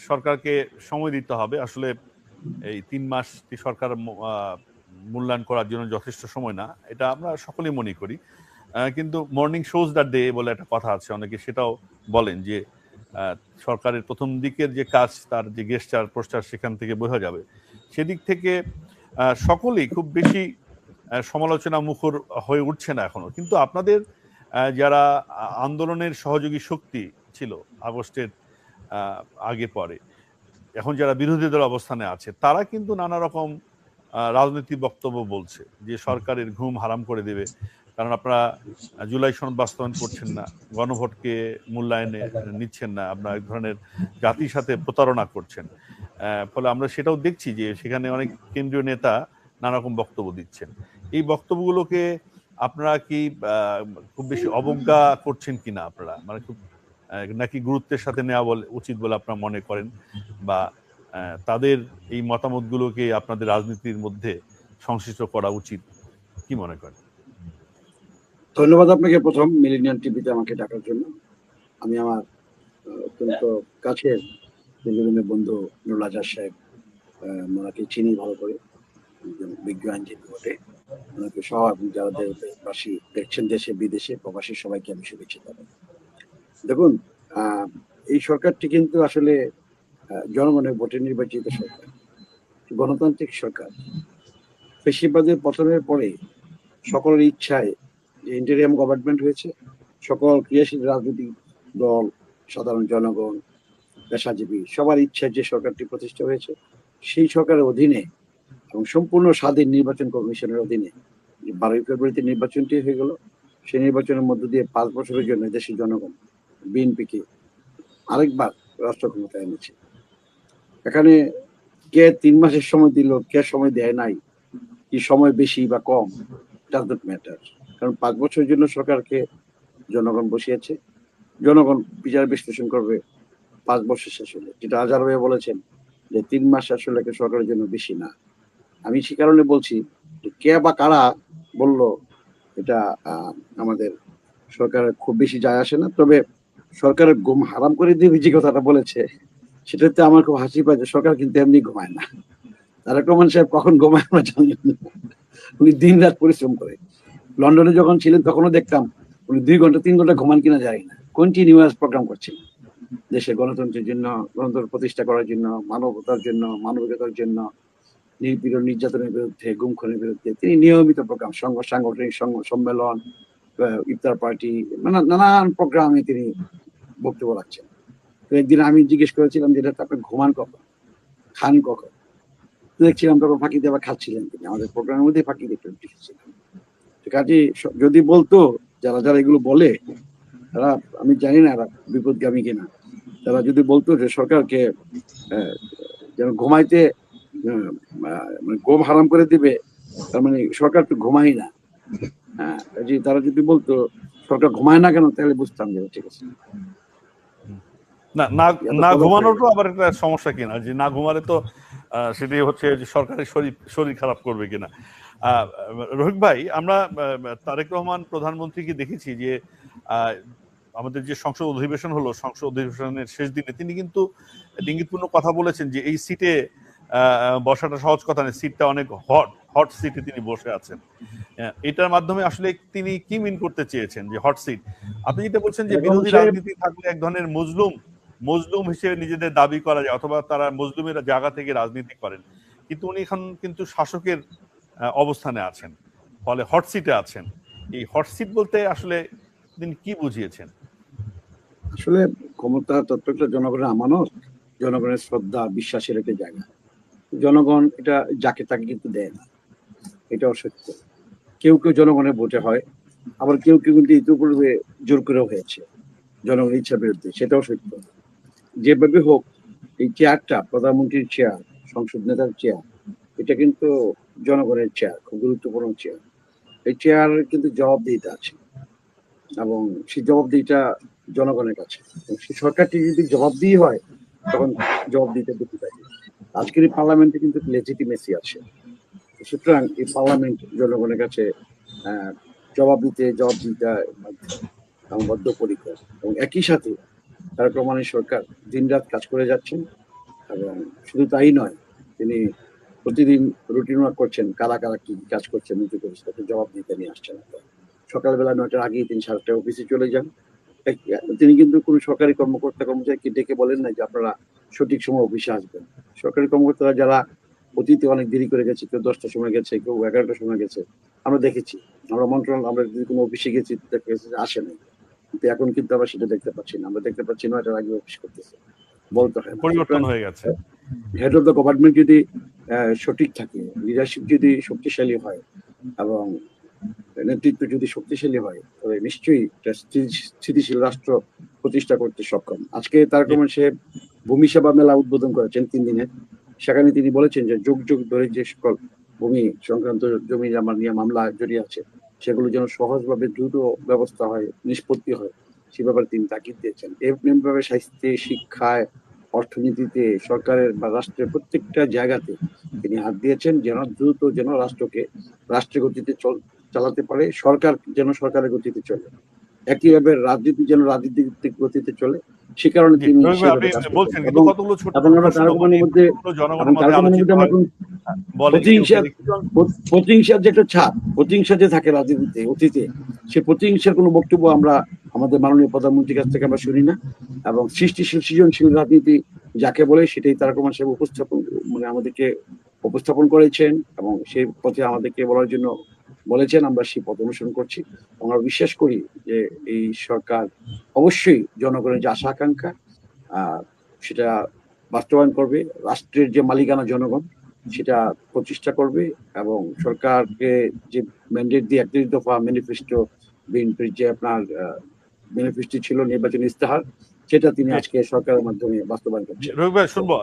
সরকারকে সময় দিতে হবে। আসলে এই ৩ মাস সরকার মূল্যায়ন করার জন্য যথেষ্ট সময় না, এটা আমরা সকলেই মনে করি। কিন্তু মর্নিং শোজ দ্য ডে বলে একটা কথা আছে, অনেকে সেটাও বলেন যে সরকারের প্রথম দিকের যে কাজ, তার যে গেস্টার পোস্টার সেখান থেকে বোঝা যাবে। সেদিক থেকে সকলেই খুব বেশি সমালোচনা মুখর হয়ে উঠছে না এখনো। কিন্তু আপনাদের যারা আন্দোলনের সহযোগী শক্তি ছিল আগস্টের আগে পরে, এখন যারা বিরোধী দল অবস্থানে আছে, তারা কিন্তু নানা রকম রাজনৈতিক বক্তব্য বলছে যে সরকারের ঘুম হারাম করে দেবে, কারণ আপনারা জুলাই সনদ বাস্তবায়ন করছেন না, গণভোটকে মূল্যায়নে নিচ্ছেন না, আপনারা এক ধরনের জাতির সাথে প্রতারণা করছেন। ফলে আমরা সেটাও দেখছি যে সেখানে অনেক কেন্দ্রীয় নেতা নানা রকম বক্তব্য দিচ্ছেন। এই বক্তব্যগুলোকে আপনারা কি খুব বেশি অবজ্ঞা করছেন কিনা, আপনারা মানে খুব নাকি গুরুত্বের সাথে নেওয়া উচিত বলে আপনারা মনে করেন, বা তাদের এই মতামতগুলোকে আপনাদের রাজনীতির মধ্যে সংশ্লিষ্ট করা উচিত, কি মনে করেন? ধন্যবাদ আপনাকে প্রথম মিলেনিয়াম টিভিতে আমাকে ডাকার জন্য। আমি আমার অত্যন্ত কাছের দীর্ঘদিনের বন্ধু নুরুল আজহার সাহেব, ওনাকে চিনি ভালো করে, বিজ্ঞ আইনজীবী বটে। ওনাকে সহ যারা দেশবাসী দেখছেন, দেশে বিদেশে প্রবাসী সবাইকে আমি শুভেচ্ছা জানাই। দেখুন, এই সরকারটি কিন্তু আসলে জনগণের ভোটে নির্বাচিত সরকার, গণতান্ত্রিক সরকার। ফ্যাসিবাদের পতনের পরে সকলের ইচ্ছায় যে ইন্টারিয়াম গভর্নমেন্ট হয়েছে, সকল ক্রিয়াশীল রাজনৈতিক দল, সাধারণ জনগণ, পেশাজীবী সবার ইচ্ছায় যে সরকারটি প্রতিষ্ঠা হয়েছে, সেই সরকারের অধীনে এবং সম্পূর্ণ স্বাধীন নির্বাচন কমিশনের অধীনে 12ই ফেব্রুয়ারিতে নির্বাচনটি হয়ে গেল। সেই নির্বাচনের মধ্য দিয়ে 5 বছরের জন্য দেশের জনগণ বিএনপিকে আরেকবার রাষ্ট্র ক্ষমতায় এনেছে। এখানে কে 3 মাসের সময় দিল, কে সময় দেয় নাই, কি সময় বেশি বা কম, ডাজ নট ম্যাটার। কারণ 5 বছরের জন্য সরকারকে জনগণ বসিয়েছে। জনগণ বিচার বিশ্লেষণ করবে 5 বছর শেষ হলে। যেটা আজহার ভাই বলেছেন যে 3 মাস আসলে সরকারের জন্য বেশি না। আমি সে কারণে বলছি যে কে বা কারা বলল এটা আমাদের সরকারের খুব বেশি যায় আসে না। তবে সরকারের ঘুম হারাম করে দিবে যে কথাটা বলেছে, সেটাতে আমার খুব হাসি পায় যে সরকার কিন্তু এমনি ঘুমায় না। তারেক রহমান সাহেব কখন ঘুমায় আমরা জানি না। উনি দিন রাত পরিশ্রম করে। লন্ডনে যখন ছিলেন তখনও দেখতাম উনি 2 ঘন্টা 3 ঘন্টা ঘুমান কিনা জানি না, কন্টিনিউয়াস প্রোগ্রাম করছেন দেশের গণতন্ত্রের জন্য, গণতন্ত্র প্রতিষ্ঠা করার জন্য, মানবতার জন্য, মানবিকতার জন্য, নিপীড়ন নির্যাতনের বিরুদ্ধে, গুমখুনের বিরুদ্ধে তিনি নিয়মিত প্রোগ্রাম, সাংগঠনিক সম্মেলন, ইফতার পার্টি, নানান প্রোগ্রামে তিনি বক্তব্য রাখছেন। তো একদিন আমি জিজ্ঞেস করেছিলাম যে আপনি ঘুমান কখন, খান কখন? দেখছিলাম তখন ফাঁকিতে আবার খাচ্ছিলেন তিনি, আমাদের প্রোগ্রামের মধ্যে ফাঁকি দেখতে দেখেছিলাম। কাজে যদি বলতো যারা যারা এগুলো বলে, তারা আমি জানি না এরা বিপদগামী কিনা, তারা যদি বলতো যে সরকারকে যেন ঘুমাইতে ঘুম হারাম করে দিবে, তার মানে সরকার তো ঘুমাই না। হ্যাঁ, তারা যদি বলতো সরকার ঘুমায় না কেন, তাহলে বুঝতাম যে ঠিক আছে। না ঘুমানোটা আবার একটা সমস্যা কিনা, যে না ঘুমালে তো সেটাই হচ্ছে যে সরকারের শরীর খারাপ করবে কিনা। রোহিত ভাই, আমরা তারেক রহমান প্রধানমন্ত্রীকে দেখেছি যে আমাদের যে সংসদ অধিবেশন হলো, সংসদ অধিবেশনের শেষ দিনে তিনি কিন্তু ইঙ্গিতপূর্ণ কথা বলেছেন যে এই সিটে বসাটা সহজ কথা নয়, সিটটা অনেক হট সিটে তিনি বসে আছেন। এটার মাধ্যমে আসলে তিনি কি মিন করতে চেয়েছেন যে হট সিট? আপনি যেটা বলছেন যে বিরোধী রাজনীতি থাকলে এক ধরনের মজলুম হিসেবে নিজেদের দাবি করা যায়, অথবা তারা মজলুমের জায়গা থেকে রাজনীতি করেন, কিন্তু উনি এখন কিন্তু শাসকের অবস্থানে আছেন, ফলে হট সিটে আছেন। এই হট সিট বলতে আসলে তিনি কি বুঝিয়েছেন? আসলে ক্ষমতা তত্ত্বটা জনগণের আমানত, জনগণের শ্রদ্ধা বিশ্বাসের একটা জায়গা। জনগণ এটা যাকে তাকে কিন্তু দেয় না, এটাও সত্য। কেউ কেউ জনগণের ভোটে হয়, আবার কেউ কেউ কিন্তু ইতিপূর্বে জোর করেও হয়েছে জনগণের ইচ্ছার বিরুদ্ধে, সেটাও সত্য। যেভাবে হোক এই চেয়ারটা, প্রধানমন্ত্রীর চেয়ার, সংসদ নেতার চেয়ার, এটা কিন্তু জনগণের চেয়ার, খুব গুরুত্বপূর্ণ চেয়ার। এই চেয়ার কিন্তু জবাবদিহিতা আছে, এবং সেই জবাবদিহিটা জনগণের কাছে। সেই সরকারটি যদি জবাবদিহি হয়, তখন জবাবদিহিতা বৃদ্ধি পায়। আজকের এই পার্লামেন্টে কিন্তু লেজিটিমেসি আছে, সুতরাং এই পার্লামেন্ট জনগণের কাছে জবাবদিহিতা বদ্ধপরিকর। এবং একই সাথে তারেক রহমানের সরকার দিনরাত কাজ করে যাচ্ছেন এবং শুধু তাই নয়, তিনি প্রতিদিন রুটিন ওয়ার্ক করছেন, কারা কারা কি কাজ করছেন নিজে করে সেটাকে জবাব দিতে নিয়ে আসছেন। সকালবেলা 9টার আগেই তিনি 7টায় অফিসে চলে যান। তিনি কিন্তু কোনো সরকারি কর্মচারীকে ডেকে বলেন না যে আপনারা সঠিক সময় অফিসে আসবেন। সরকারি কর্মকর্তারা যারা অতীতে অনেক দেরি করে গেছে, কেউ 10টার সময় গেছে, কেউ 11টার সময় গেছে, আমরা দেখেছি। আমরা যদি কোনো অফিসে গেছি দেখা গেছে যে আসে নাই। কিন্তু এখন কিন্তু আমরা সেটা দেখতে পাচ্ছি না। আমরা দেখতে পাচ্ছি 9টার আগে অফিস করতেছে। বলতে হয় না। পরিবর্তন হয়ে গেছে। হেড অফ দ্য গভর্নমেন্ট যদি সঠিক থাকে, লিডারশিপ যদি শক্তিশালী হয় এবং নেতৃত্ব যদি শক্তিশালী হয়, তবে নিশ্চয়ই একটা স্থিতিশীল রাষ্ট্র প্রতিষ্ঠা করতে সক্ষম। আজকে তারেক রহমান সাহেব ভূমি সেবা মেলা উদ্বোধন করেছেন 3 দিনের। সেখানে তিনি বলেছেন যে যুগ যুগ ধরে যে সকল ভূমি সংক্রান্ত জমি জমা নিয়ে মামলা জড়িয়ে আছে, সেগুলো যেন সহজভাবে দ্রুত ব্যবস্থা হয়, নিষ্পত্তি হয়, সে ব্যাপারে তিনি তাগিদ দিয়েছেন। এমনিভাবে স্বাস্থ্যে, শিক্ষায়, অর্থনীতিতে, সরকারের বা রাষ্ট্রের প্রত্যেকটা জায়গাতে তিনি হাত দিয়েছেন, যেন দ্রুত যেন রাষ্ট্রকে রাষ্ট্রের গতিতে চালাতে পারে, সরকার যেন সরকারের গতিতে চলে, একইভাবে রাজনীতি যেন রাজনীতির গতিতে চলে। সে কারণে জি, তিনি রবি ভাই, সেভাবে আপনি কাজ বলছেন করছেন। কিন্তু কতগুলো ছোট এবং ছোট আমরা প্রশ্ন তারেক মানে রহমানের মধ্যে প্রশ্নগুলো জনগণের মাঝে আলোচিত হয়। এখন বলেন কেউ প্রতিহিংসার যে একটা ছাপ, প্রতিহিংসা যে থাকে রাজনীতিতে অতীতে, সে প্রতিহিংসার কোনো বক্তব্য আমরা আমাদের মাননীয় প্রধানমন্ত্রীর কাছ থেকে আমরা শুনি না। এবং সৃষ্টিশীল সৃজনশীল রাজনীতি যাকে বলে সেটাই তারেক রহমান সাহেব আমাদেরকে উপস্থাপন করেছেন এবং সেই পথে আমাদেরকে বলার জন্য বলেছেন। আমরা সেই পথ অনুসরণ করছি। আমরা বিশ্বাস করি যে এই সরকার অবশ্যই জনগণের যে আশা আকাঙ্ক্ষা সেটা বাস্তবায়ন করবে। রাষ্ট্রের যে মালিকানা জনগণ সেটা প্রতিষ্ঠা করবে এবং সরকারকে যে ম্যান্ডেট দিয়ে 31 দফা ম্যানিফেস্টো, বিএনপির যে আপনার ম্যানিফেস্টো ছিল, নির্বাচনী ইস্তেহার, সেটা তিনি আজকে সরকারের মাধ্যমে বাস্তবায়ন করছেন। রবি ভাই, শুনবো